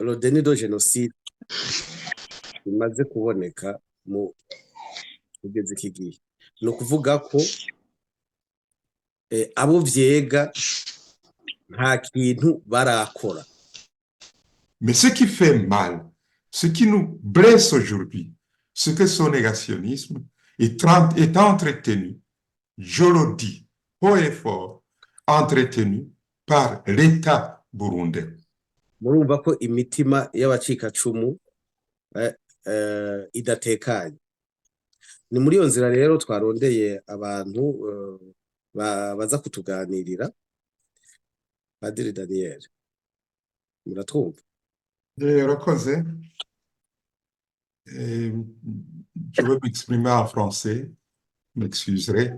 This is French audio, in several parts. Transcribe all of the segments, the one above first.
le déni de génocide bimaze kuboneka mu kugeza iki gihe ni ukuvuga ko abo vyega nta kintu barakora. Mais ce qui fait mal, ce qui nous blesse aujourd'hui, c'est que son négationnisme est entretenu, je le dis haut et fort, entretenu par l'État burundais. Murumva ko imitima y'abacikacumu idatekanye. Ni muri iyo nzira rero twarondeye abantu baza kutuganirira. Padiri Daniel, muratwumva? Urakoze. Je veux m'exprimer en français, m'excuserez.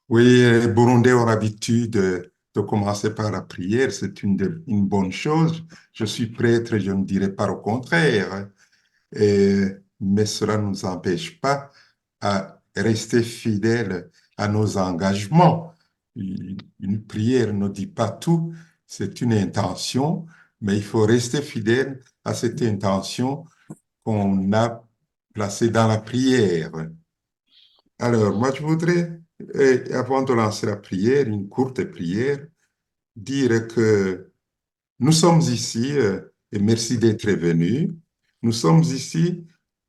Oui, les Burundais ont l'habitude de commencer par la prière, c'est une bonne chose. Je suis prêtre, je ne dirais pas le contraire. Mais cela ne nous empêche pas à rester fidèles à nos engagements. Une prière ne dit pas tout, c'est une intention, mais il faut rester fidèle à cette intention qu'on a placée dans la prière. Alors, moi, je voudrais, avant de lancer la prière, une courte prière, dire que nous sommes ici, et merci d'être venus, nous sommes ici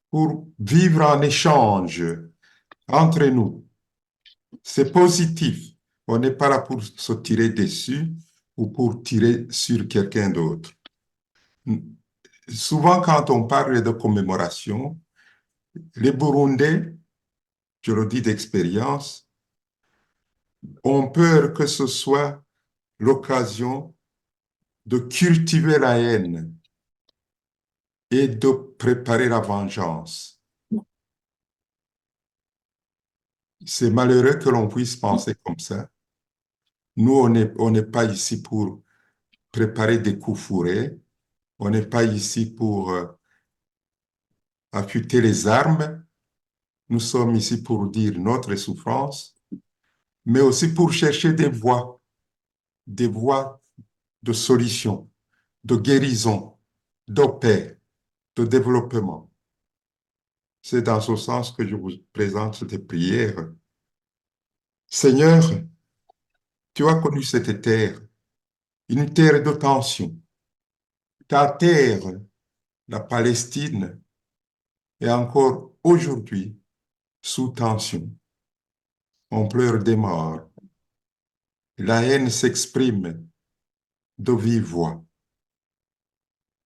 pour vivre en échange entre nous. C'est positif. On n'est pas là pour se tirer dessus ou pour tirer sur quelqu'un d'autre. Souvent, quand on parle de commémoration, les Burundais, je le dis d'expérience, ont peur que ce soit l'occasion de cultiver la haine et de préparer la vengeance. C'est malheureux que l'on puisse penser comme ça. Nous, on n'est pas ici pour préparer des coups fourrés. On n'est pas ici pour affûter les armes. Nous sommes ici pour dire notre souffrance, mais aussi pour chercher des voies de solution, de guérison, de paix, de développement. C'est dans ce sens que je vous présente cette prière. Seigneur, tu as connu cette terre, une terre de tension. Ta terre, la Palestine, est encore aujourd'hui sous tension. On pleure des morts. La haine s'exprime de vive voix.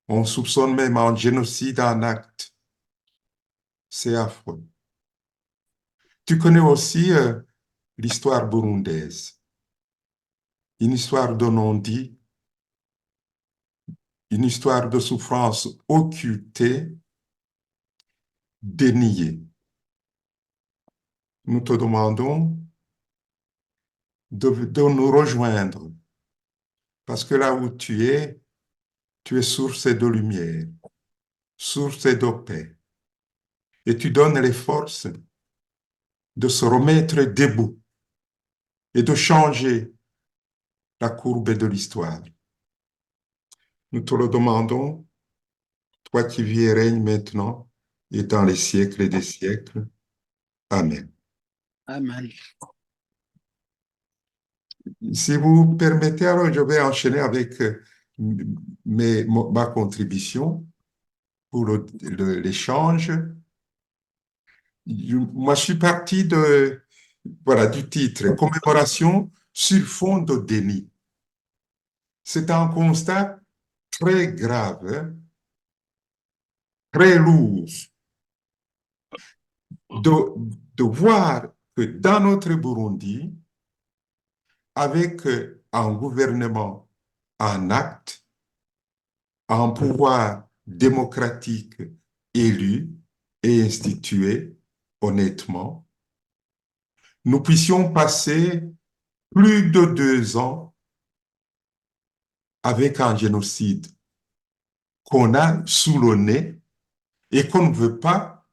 On soupçonne même un génocide en acte. C'est affreux. Tu connais aussi l'histoire burundaise. Une histoire de non-dit, une histoire de souffrance occultée, déniée. Nous te demandons de nous rejoindre, parce que là où tu es source de lumière, source de paix, et tu donnes les forces de se remettre debout et de changer la courbe de l'histoire. Nous te le demandons, toi qui vis et règnes maintenant et dans les siècles des siècles. Amen. Amen. Si vous permettez, alors je vais enchaîner avec ma contribution pour l'échange. Moi, je suis parti du titre, commémoration sur fond de déni. C'est un constat très grave, hein, très lourd, de voir que dans notre Burundi, avec un gouvernement en acte, un pouvoir démocratique élu et institué honnêtement, nous puissions passer plus de 2 ans avec un génocide qu'on a sous le nez et qu'on ne veut pas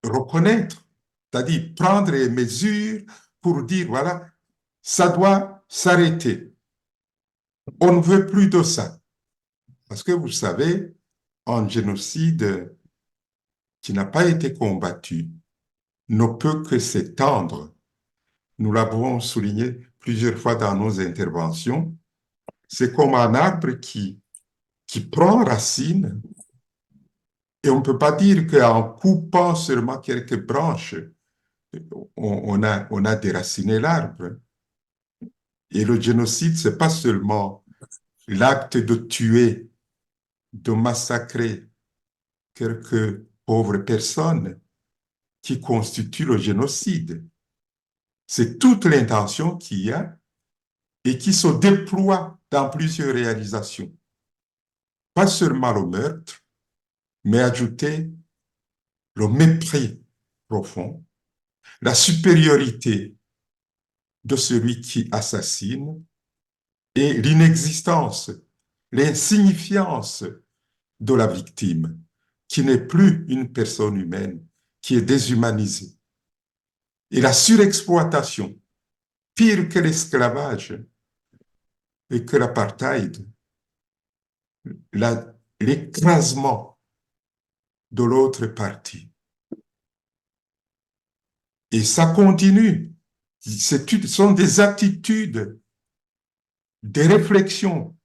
reconnaître, c'est-à-dire prendre les mesures pour dire, voilà, ça doit s'arrêter. On ne veut plus de ça. Parce que vous savez, un génocide qui n'a pas été combattu ne peut que s'étendre. Nous l'avons souligné plusieurs fois dans nos interventions. C'est comme un arbre qui prend racine et on ne peut pas dire qu'en coupant seulement quelques branches, on a déraciné l'arbre. Et le génocide, c'est pas seulement l'acte de tuer, de massacrer quelques pauvres personnes qui constitue le génocide. C'est toute l'intention qu'il y a et qui se déploie dans plusieurs réalisations. Pas seulement le meurtre, mais ajouter le mépris profond, la supériorité de celui qui assassine et l'inexistence, l'insignifiance de la victime, qui n'est plus une personne humaine, qui est déshumanisée. Et la surexploitation, pire que l'esclavage et que l'apartheid, l'écrasement de l'autre partie. Et ça continue. Ce sont des attitudes, des réflexions,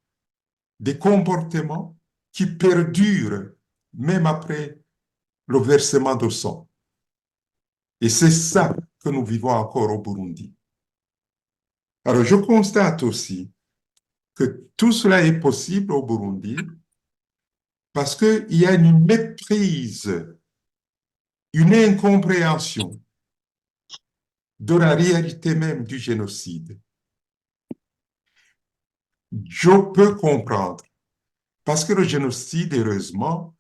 des comportements qui perdurent même après le versement de sang. Et c'est ça que nous vivons encore au Burundi. Alors, je constate aussi que tout cela est possible au Burundi parce qu'il y a une méprise, une incompréhension de la réalité même du génocide. Je peux comprendre, parce que le génocide, heureusement,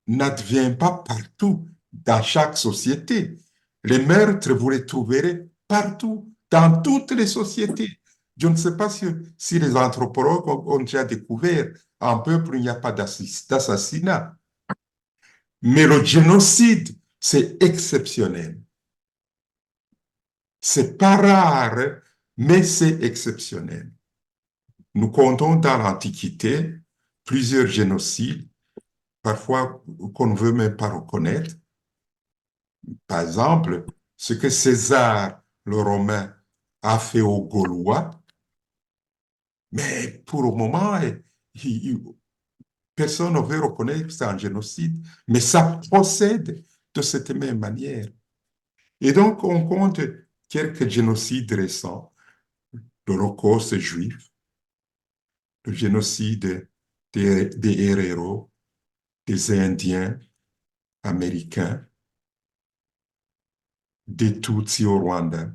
n'advient pas partout, dans chaque société. Les meurtres, vous les trouverez partout, dans toutes les sociétés. Je ne sais pas si les anthropologues ont déjà découvert un peuple où il n'y a pas d'assassinat. Mais le génocide, c'est exceptionnel. C'est pas rare, mais c'est exceptionnel. Nous comptons dans l'Antiquité plusieurs génocides, parfois qu'on ne veut même pas reconnaître. Par exemple, ce que César le Romain a fait aux Gaulois, mais pour le moment, personne ne veut reconnaître que c'est un génocide, mais ça procède de cette même manière. Et donc, on compte quelques génocides récents, l'Holocauste juif, le génocide des Héréros, des Indiens américains, des Tutsis au Rwanda.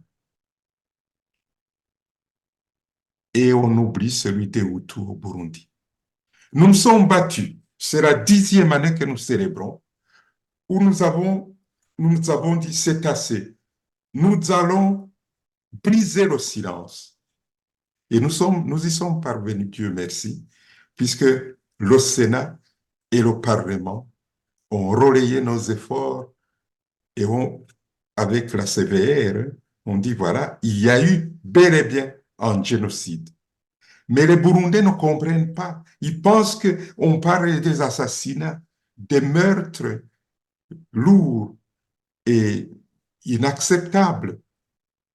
Et on oublie celui des Hutus au Burundi. Nous nous sommes battus. C'est la 10e année que nous célébrons, où nous avons dit c'est assez. Nous allons briser le silence. Et nous y sommes parvenus, Dieu merci, puisque le Sénat et le Parlement ont relayé nos efforts et avec la CVR, on dit voilà, il y a eu bel et bien un génocide. Mais les Burundais ne comprennent pas. Ils pensent qu'on parle des assassinats, des meurtres lourds et inacceptables,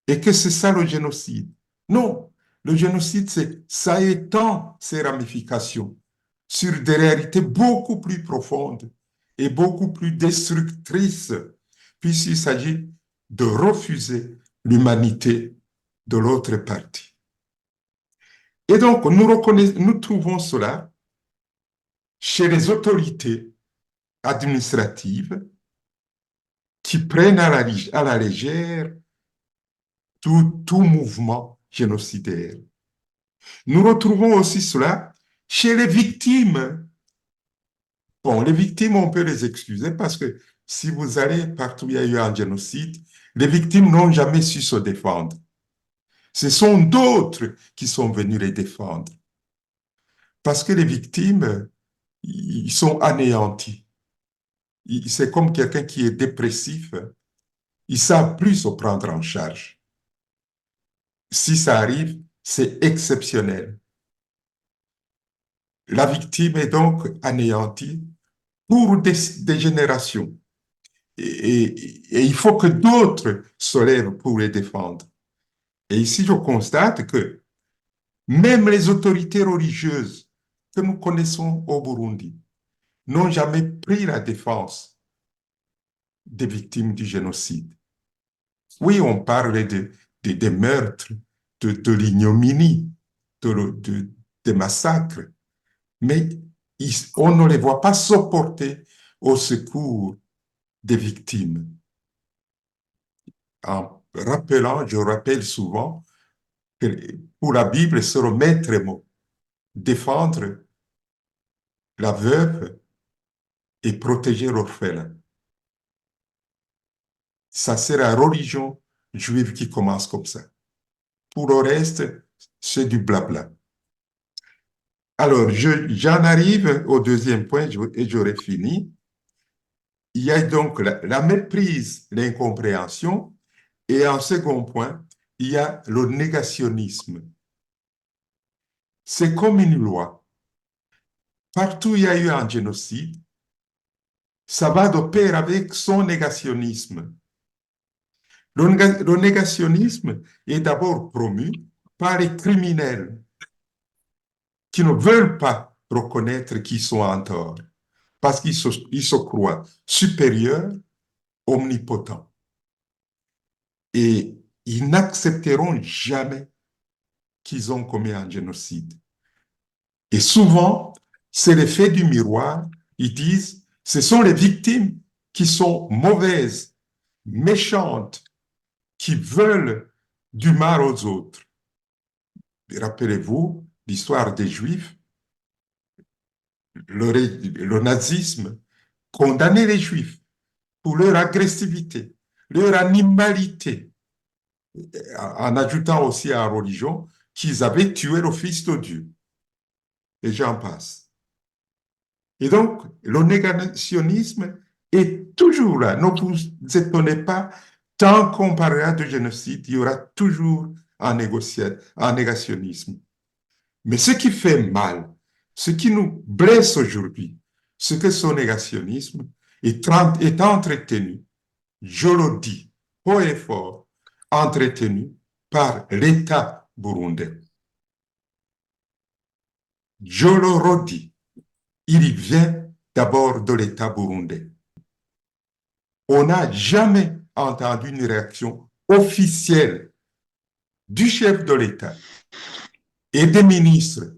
et que c'est ça le génocide. Non, le génocide, ça étend ses ramifications sur des réalités beaucoup plus profondes et beaucoup plus destructrices, puisqu'il s'agit de refuser l'humanité de l'autre partie. Et donc, nous trouvons cela chez les autorités administratives qui prennent à la légère tout mouvement génocidaire. Nous retrouvons aussi cela chez les victimes. Bon, les victimes, on peut les excuser parce que si vous allez partout où il y a eu un génocide, les victimes n'ont jamais su se défendre. Ce sont d'autres qui sont venus les défendre. Parce que les victimes, ils sont anéantis. C'est comme quelqu'un qui est dépressif. Ils ne savent plus se prendre en charge. Si ça arrive, c'est exceptionnel. La victime est donc anéantie pour des générations. Et il faut que d'autres se lèvent pour les défendre. Et ici, je constate que même les autorités religieuses que nous connaissons au Burundi n'ont jamais pris la défense des victimes du génocide. Oui, on parle des meurtres, de l'ignominie, des massacres, mais on ne les voit pas se porter au secours des victimes. En rappelant, je rappelle souvent que pour la Bible, c'est le maître mot, défendre la veuve et protéger l'orphelin. Ça, c'est la religion juive qui commence comme ça. Pour le reste, c'est du blabla. Alors, j'en arrive au deuxième point et j'aurai fini. Il y a donc la méprise, l'incompréhension, et en second point, il y a le négationnisme. C'est comme une loi. Partout où il y a eu un génocide, ça va de pair avec son négationnisme. Le négationnisme est d'abord promu par les criminels qui ne veulent pas reconnaître qu'ils sont en tort, parce qu'ils se croient supérieurs, omnipotents. Et ils n'accepteront jamais qu'ils ont commis un génocide. Et souvent, c'est l'effet du miroir. Ils disent, ce sont les victimes qui sont mauvaises, méchantes, qui veulent du mal aux autres. Rappelez-vous l'histoire des Juifs, le nazisme condamnait les Juifs pour leur agressivité, leur animalité, en ajoutant aussi à la religion qu'ils avaient tué le Fils de Dieu. Et j'en passe. Et donc, le négationnisme est toujours là. Ne vous étonnez pas, tant qu'on parlera de génocide, il y aura toujours un négationnisme. Mais ce qui fait mal, ce qui nous blesse aujourd'hui, c'est que ce négationnisme est entretenu, je le dis haut et fort, entretenu par l'État burundais. Je le redis, il vient d'abord de l'État burundais. On n'a jamais entendu une réaction officielle du chef de l'État et des ministres,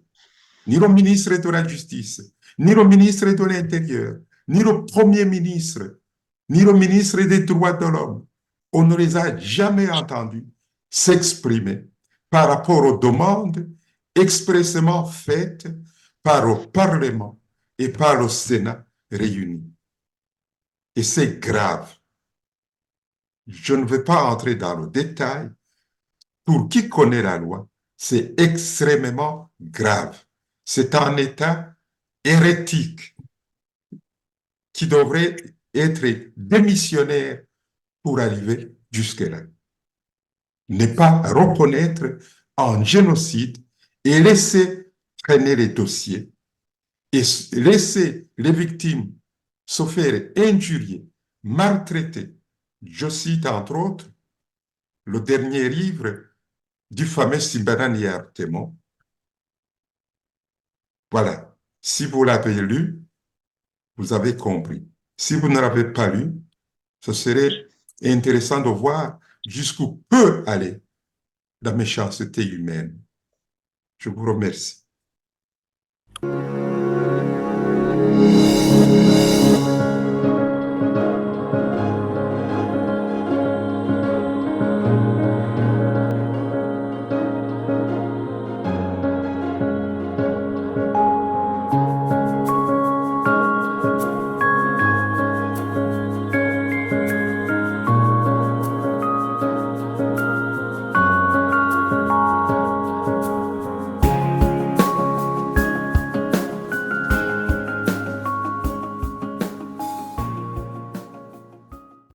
ni le ministre de la Justice, ni le ministre de l'Intérieur, ni le Premier ministre, ni le ministre des Droits de l'Homme. On ne les a jamais entendus s'exprimer par rapport aux demandes expressément faites par le Parlement et par le Sénat réunis. Et c'est grave. Je ne vais pas entrer dans le détail. Pour qui connaît la loi, c'est extrêmement grave. C'est un État hérétique qui devrait être démissionnaire pour arriver jusque-là. Ne pas reconnaître un génocide et laisser traîner les dossiers et laisser les victimes se faire injurier, maltraiter. Je cite entre autres le dernier livre du fameux Simbanani Artemon. Voilà. Si vous l'avez lu, vous avez compris. Si vous ne l'avez pas lu, ce serait intéressant de voir jusqu'où peut aller la méchanceté humaine. Je vous remercie.